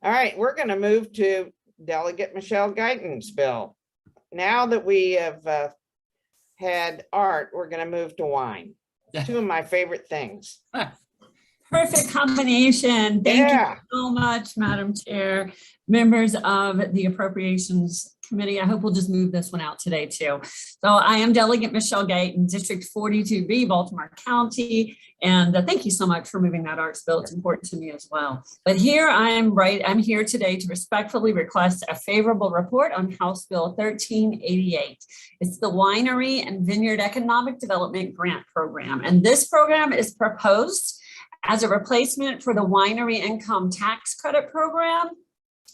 All right, we're going to move to Delegate Michelle Guyton's bill. Now that we have had art, we're going to move to wine. Two of my favorite things. Perfect combination. Thank you so much, Madam Chair, members of the Appropriations Committee. I hope we'll just move this one out today too. So I am Delegate Michelle Guyton, District 42B, Baltimore County. And thank you so much for moving that arts bill. It's important to me as well. But here I'm here today to respectfully request a favorable report on House Bill 1388. It's the Winery and Vineyard Economic Development Grant Program. And this program is proposed as a replacement for the Winery Income Tax Credit Program,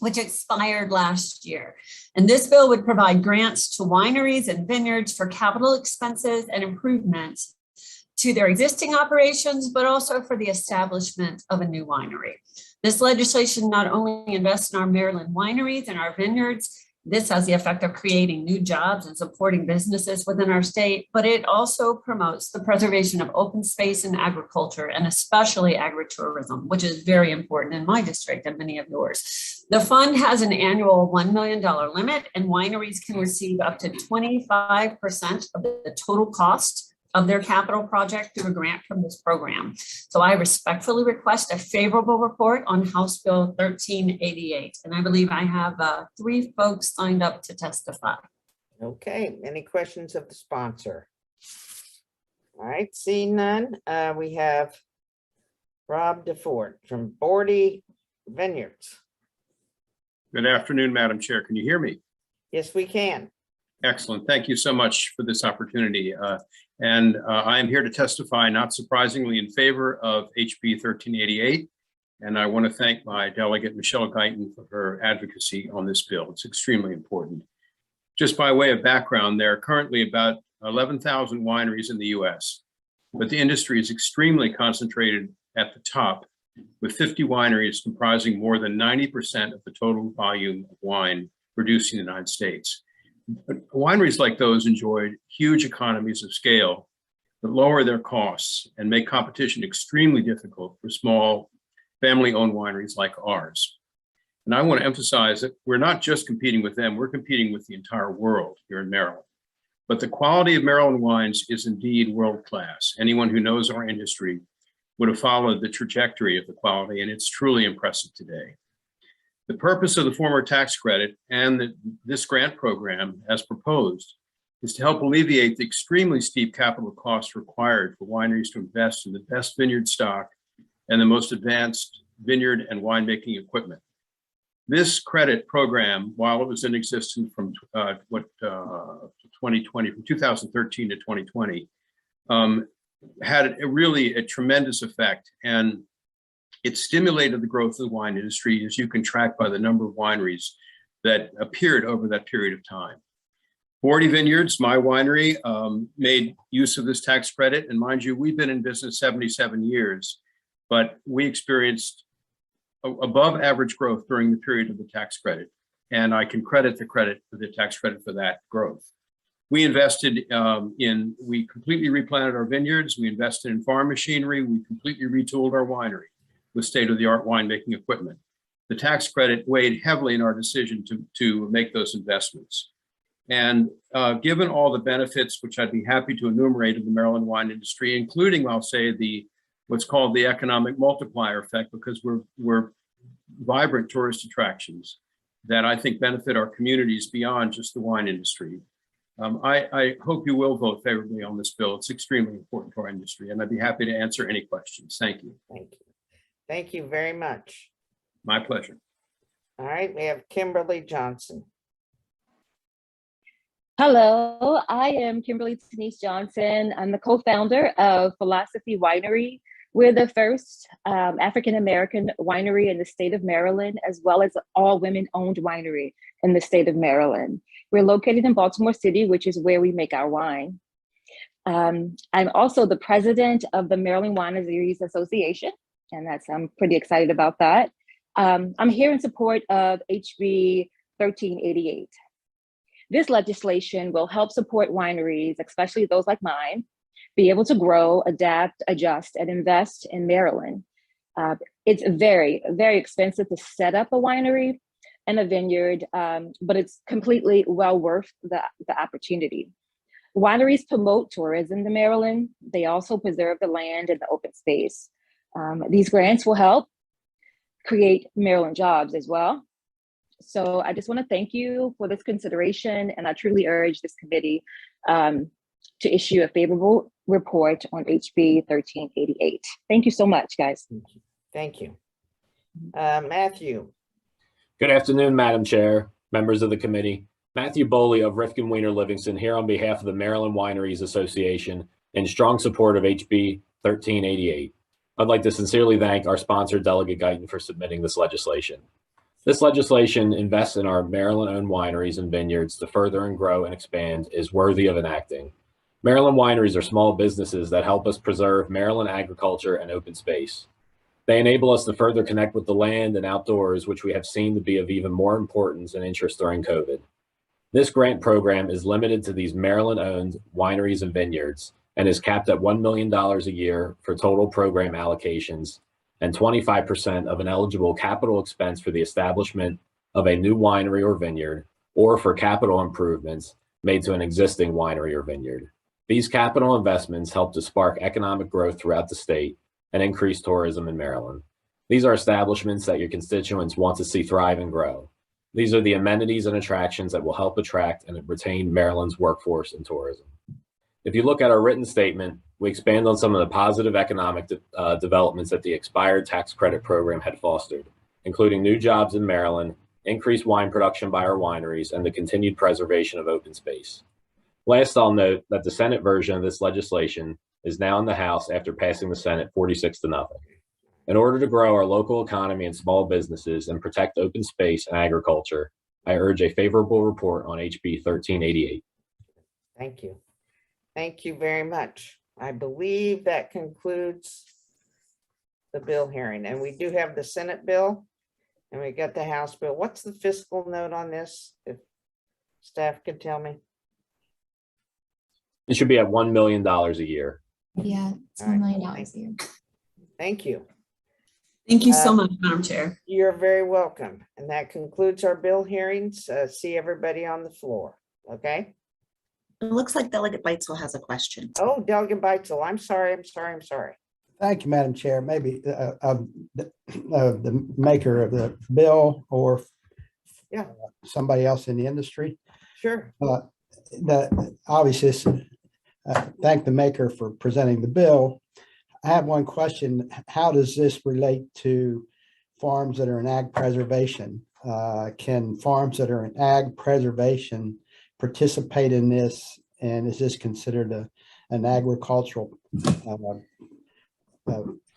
which expired last year. And this bill would provide grants to wineries and vineyards for capital expenses and improvements to their existing operations, but also for the establishment of a new winery. This legislation not only invests in our Maryland wineries and our vineyards, this has the effect of creating new jobs and supporting businesses within our state, but it also promotes the preservation of open space and agriculture, and especially agritourism, which is very important in my district and many of yours. The fund has an annual $1 million limit, and wineries can receive up to 25% of the total cost of their capital project through a grant from this program. So I respectfully request a favorable report on House Bill 1388. And I believe I have 3 folks signed up to testify. Okay, any questions of the sponsor? All right, seeing none, we have Rob Dufault from Bowley Vineyards. Good afternoon, Madam Chair. Can you hear me? Yes, we can. Excellent. Thank you so much for this opportunity. I am here to testify, not surprisingly, in favor of HB 1388. And I want to thank my delegate, Michelle Guyton, for her advocacy on this bill. It's extremely important. Just by way of background, there are currently about 11,000 wineries in the US, but the industry is extremely concentrated at the top, with 50 wineries comprising more than 90% of the total volume of wine produced in the United States. But wineries like those enjoy huge economies of scale that lower their costs and make competition extremely difficult for small family-owned wineries like ours. And I want to emphasize that we're not just competing with them, we're competing with the entire world here in Maryland. But the quality of Maryland wines is indeed world-class. Anyone who knows our industry would have followed the trajectory of the quality, and it's truly impressive today. The purpose of the former tax credit and this grant program, as proposed, is to help alleviate the extremely steep capital costs required for wineries to invest in the best vineyard stock and the most advanced vineyard and winemaking equipment. This credit program, while it was in existence from 2020, from 2013 to 2020, had really a tremendous effect, and it stimulated the growth of the wine industry, as you can track by the number of wineries that appeared over that period of time. 40 Vineyards, my winery, made use of this tax credit. And mind you, we've been in business 77 years, but we experienced above average growth during the period of the tax credit. And I can credit the tax credit for that growth. We invested we completely replanted our vineyards. We invested in farm machinery. We completely retooled our winery with state-of-the-art winemaking equipment. The tax credit weighed heavily in our decision to make those investments. And given all the benefits, which I'd be happy to enumerate of the Maryland wine industry, including, I'll say, what's called the economic multiplier effect, because we're vibrant tourist attractions that I think benefit our communities beyond just the wine industry. I hope you will vote favorably on this bill. It's extremely important to our industry, and I'd be happy to answer any questions. Thank you. Thank you. Thank you very much. My pleasure. All right, we have Kimberley Johnson. Hello, I am Kimberley Denise Johnson. I'm the co-founder of Philosophy Winery. We're the first African-American winery in the state of Maryland, as well as all women-owned winery in the state of Maryland. We're located in Baltimore City, which is where we make our wine. I'm also the president of the Maryland Wineries Association, and I'm pretty excited about that. I'm here in support of HB 1388. This legislation will help support wineries, especially those like mine, be able to grow, adapt, adjust, and invest in Maryland. It's very, very expensive to set up a winery and a vineyard, but it's completely well worth the opportunity. Wineries promote tourism to Maryland. They also preserve the land and the open space. These grants will help create Maryland jobs as well. So I just want to thank you for this consideration, and I truly urge this committee to issue a favorable report on HB 1388. Thank you so much, guys. Thank you. Matthew. Good afternoon, Madam Chair, members of the committee. Matthew Bowley of Rifkin Weiner Livingston here on behalf of the Maryland Wineries Association in strong support of HB 1388. I'd like to sincerely thank our sponsor, Delegate Guyton, for submitting this legislation. This legislation invests in our Maryland-owned wineries and vineyards to further and grow and expand is worthy of enacting. Maryland wineries are small businesses that help us preserve Maryland agriculture and open space. They enable us to further connect with the land and outdoors, which we have seen to be of even more importance and interest during COVID. This grant program is limited to these Maryland-owned wineries and vineyards and is capped at $1 million a year for total program allocations and 25% of an eligible capital expense for the establishment of a new winery or vineyard or for capital improvements made to an existing winery or vineyard. These capital investments help to spark economic growth throughout the state and increase tourism in Maryland. These are establishments that your constituents want to see thrive and grow. These are the amenities and attractions that will help attract and retain Maryland's workforce and tourism. If you look at our written statement, we expand on some of the positive economic developments that the expired tax credit program had fostered, including new jobs in Maryland, increased wine production by our wineries, and the continued preservation of open space. Last, I'll note that the Senate version of this legislation is now in the House after passing the Senate 46-0. In order to grow our local economy and small businesses and protect open space and agriculture, I urge a favorable report on HB 1388. Thank you. Thank you very much. I believe that concludes the bill hearing, and we do have the Senate bill and we got the House bill. What's the fiscal note on this? If staff could tell me. It should be at $1 million a year. Yeah, it's All right. $1 million a year. Thank you. Thank you so much, Madam Chair. You're very welcome. And that concludes our bill hearings. See everybody on the floor. Okay. It looks like Delegate Beitzel has a question. Oh, Delegate Beitzel, I'm sorry. Thank you, Madam Chair. Maybe the maker of the bill or Yeah. somebody else in the industry. Sure. Obviously, thank the maker for presenting the bill. I have one question. How does this relate to farms that are in ag preservation? Can farms that are in ag preservation participate in this? And is this considered an agricultural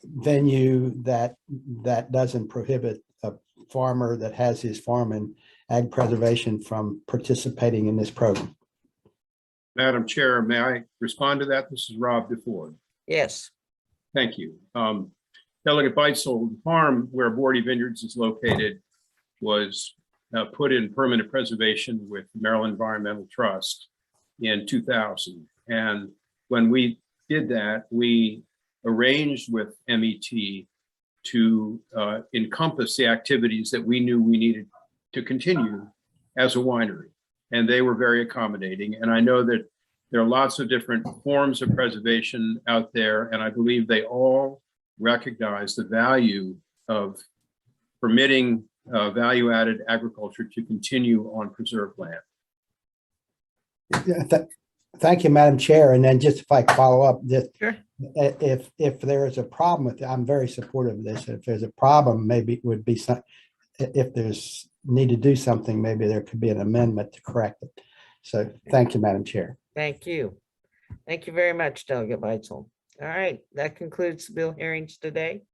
venue that doesn't prohibit a farmer that has his farm in ag preservation from participating in this program? Madam Chair, may I respond to that? This is Rob Dufault. Yes. Thank you. Delegate Beitzel, the farm where Bowley Vineyards is located was put in permanent preservation with the Maryland Environmental Trust in 2000. And when we did that, we arranged with MET to encompass the activities that we knew we needed to continue as a winery. And they were very accommodating. And I know that there are lots of different forms of preservation out there, and I believe they all recognize the value of permitting value-added agriculture to continue on preserved land. Thank you, Madam Chair. And then just if I follow up, Sure. if there is a problem with it, I'm very supportive of this. If there's a problem, maybe it would be some, if there's need to do something, maybe there could be an amendment to correct it. So thank you, Madam Chair. Thank you. Thank you very much, Delegate Beitzel. All right, that concludes the bill hearings today.